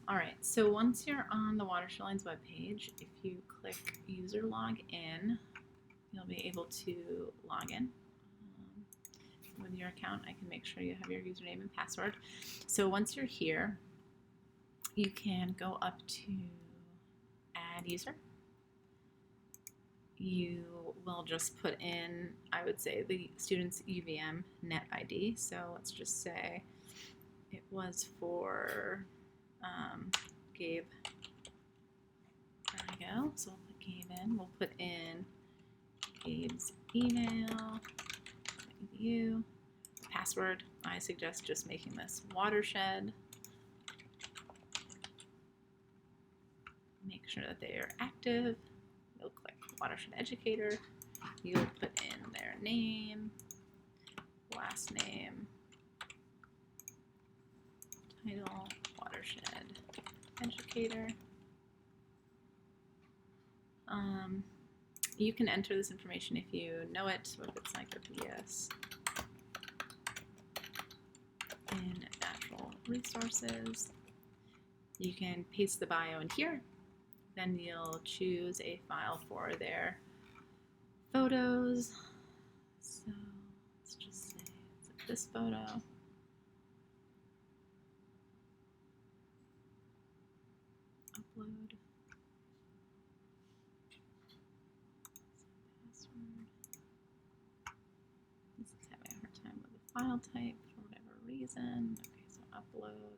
All right, so once you're on the Watershed Alliance webpage, if you click user login, you'll be able to log in with your account. I can make sure you have your username and password. So once you're here, you can go up to add user. You will just put in, I would say, the student's UVM net ID. So let's just say it was for Gabe. There we go. So we'll put Gabe in. We'll put in Gabe's email, edu, password. I suggest just making this Watershed. Make sure that they are active. You'll click Watershed Educator. You'll put in their name, last name, title, Watershed Educator. You can enter this information if you know it, so if it's encyclopedias in natural resources. You can paste the bio in here. Then you'll choose a file for their photos. So let's just say it's this photo. Upload. Password. This is having a hard time with the file type for whatever reason. Okay, so upload.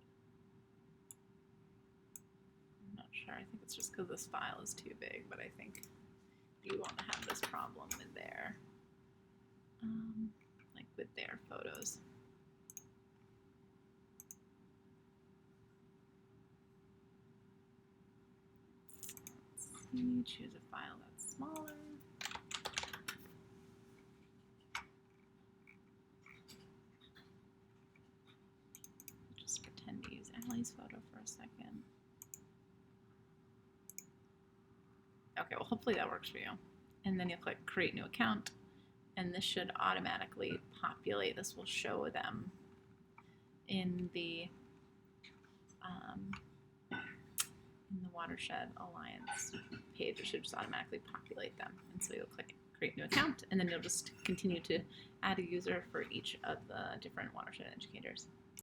I'm not sure. I think it's just because this file is too big, but I think you won't have this problem with their, like with their photos. Let's see, choose a file that's smaller. Just pretend to use Allie's photo for a second. Okay, well hopefully that works for you. And then you'll click create new account, and this should automatically populate. This will show them in the Watershed Alliance page. It should just automatically populate them. And so you'll click create new account, and then you'll just continue to add a user for each of the different Watershed educators.